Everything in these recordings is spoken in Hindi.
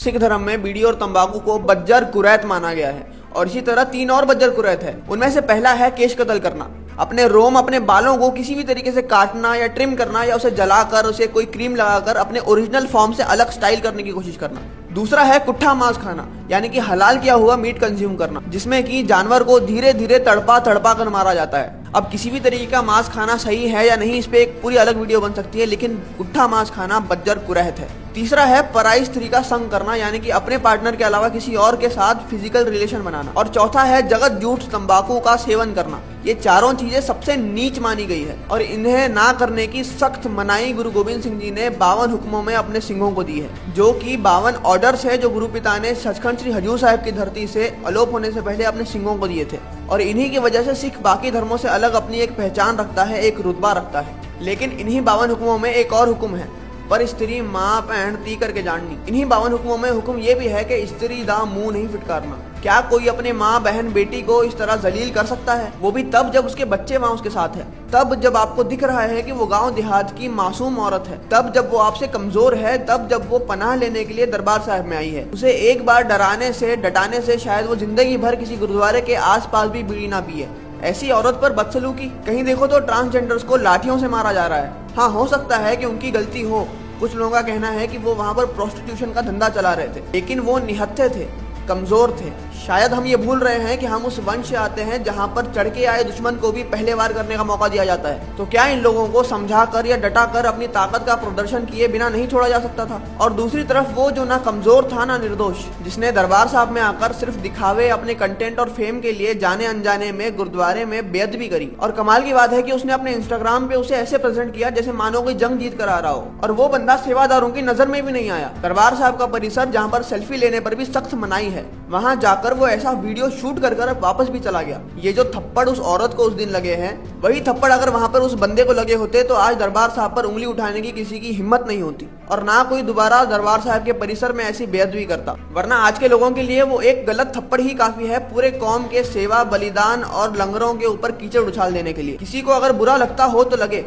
सिख धर्म में बीड़ी और तंबाकू को बज्जर कुरैत माना गया है और इसी तरह 3 और बज्जर कुरैत है। उनमें से पहला है केश कत्ल करना, अपने रोम अपने बालों को किसी भी तरीके से काटना या ट्रिम करना या उसे जलाकर उसे कोई क्रीम लगाकर अपने ओरिजिनल फॉर्म से अलग स्टाइल करने की कोशिश करना। दूसरा है कुट्ठा मांस खाना, यानी कि हलाल किया हुआ मीट कंज्यूम करना, जिसमें कि जानवर को धीरे धीरे तड़पा तड़पा कर मारा जाता है। अब किसी भी तरीके का मांस खाना सही है या नहीं, इस पे एक पूरी अलग वीडियो बन सकती है, लेकिन कुट्ठा मांस खाना बज्जर कुरैत है। तीसरा है पराई स्त्री का संग करना, यानी कि अपने पार्टनर के अलावा किसी और के साथ फिजिकल रिलेशन बनाना। और चौथा है जगत झूठ तंबाकू का सेवन करना। ये चारों चीजें सबसे नीच मानी गई है और इन्हें ना करने की सख्त मनाही गुरु गोविंद सिंह जी ने 52 हुक्मों में अपने सिंहों को दी है, जो कि 52 ऑर्डर्स है जो गुरु पिता ने सचखंड श्री हजूर साहिब की धरती से अलोप होने से पहले अपने सिंहों को दिए थे। और इन्हीं की वजह से सिख बाकी धर्मों से अलग अपनी एक पहचान रखता है, एक रुतबा रखता है। लेकिन इन्हीं 52 हुक्मों में एक और हुक्म है, पर स्त्री माँ भैन ती करके जाननी। इन्हीं 52 हुक्मों में हुक्म ये भी है कि स्त्री दा मुंह नहीं फिटकारना। क्या कोई अपने माँ बहन बेटी को इस तरह जलील कर सकता है? वो भी तब जब उसके बच्चे वहाँ उसके साथ है, तब जब आपको दिख रहा है कि वो गांव देहात की मासूम औरत है, तब जब वो आपसे कमजोर है, तब जब वो पनाह लेने के लिए दरबार साहिब में आई है। उसे एक बार डराने से डटाने से शायद वो जिंदगी भर किसी गुरुद्वारे के आसपास भी बीड़ी ना पिए। ऐसी औरत पर बदसलूकी। कहीं देखो तो ट्रांसजेंडर्स को लाठियों से मारा जा रहा है। हाँ, हो सकता है कि उनकी गलती हो। कुछ लोगों का कहना है कि वो वहाँ पर प्रोस्टिट्यूशन का धंधा चला रहे थे, लेकिन वो निहत्थे थे, कमजोर थे। शायद हम ये भूल रहे हैं कि हम उस वंश से आते हैं जहाँ पर चढ़ के आए दुश्मन को भी पहले वार करने का मौका दिया जाता है। तो क्या इन लोगों को समझाकर या डटाकर अपनी ताकत का प्रदर्शन किए बिना नहीं छोड़ा जा सकता था? और दूसरी तरफ वो जो ना कमजोर था ना निर्दोष, जिसने दरबार साहब में आकर सिर्फ दिखावे, अपने कंटेंट और फेम के लिए जाने अनजाने में गुरुद्वारे में बेअदबी भी करी। और कमाल की बात है कि उसने अपने इंस्टाग्राम पे उसे ऐसे प्रेजेंट किया जैसे मानो कोई जंग जीत कर आ रहा हो, और वो बंदा सेवादारों की नजर में भी नहीं आया। दरबार साहब का परिसर जहाँ पर सेल्फी लेने पर भी सख्त मनाही है, वहाँ जाकर वो ऐसा वीडियो शूट कर वापस भी चला गया। ये जो थप्पड़ उस औरत को उस दिन लगे हैं, वही थप्पड़ अगर वहाँ पर उस बंदे को लगे होते तो आज दरबार साहब पर उंगली उठाने की किसी की हिम्मत नहीं होती, और ना कोई दोबारा दरबार साहब के परिसर में ऐसी बेअदबी करता। वरना आज के लोगों के लिए वो एक गलत थप्पड़ ही काफी है पूरे कौम के सेवा, बलिदान और लंगरों के ऊपर कीचड़ उछाल देने के लिए। किसी को अगर बुरा लगता हो तो लगे,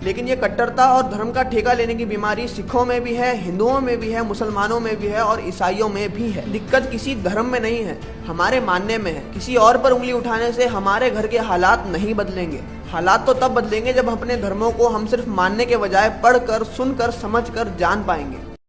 लेकिन ये कट्टरता और धर्म का ठेका लेने की बीमारी सिखों में भी है, हिंदुओं में भी है, मुसलमानों में भी है और ईसाइयों में भी है। दिक्कत किसी धर्म में नहीं है, हमारे मानने में है। किसी और पर उंगली उठाने से हमारे घर के हालात नहीं बदलेंगे। हालात तो तब बदलेंगे जब अपने धर्मों को हम सिर्फ मानने के बजाय पढ़कर, सुनकर, समझकर जान पाएंगे।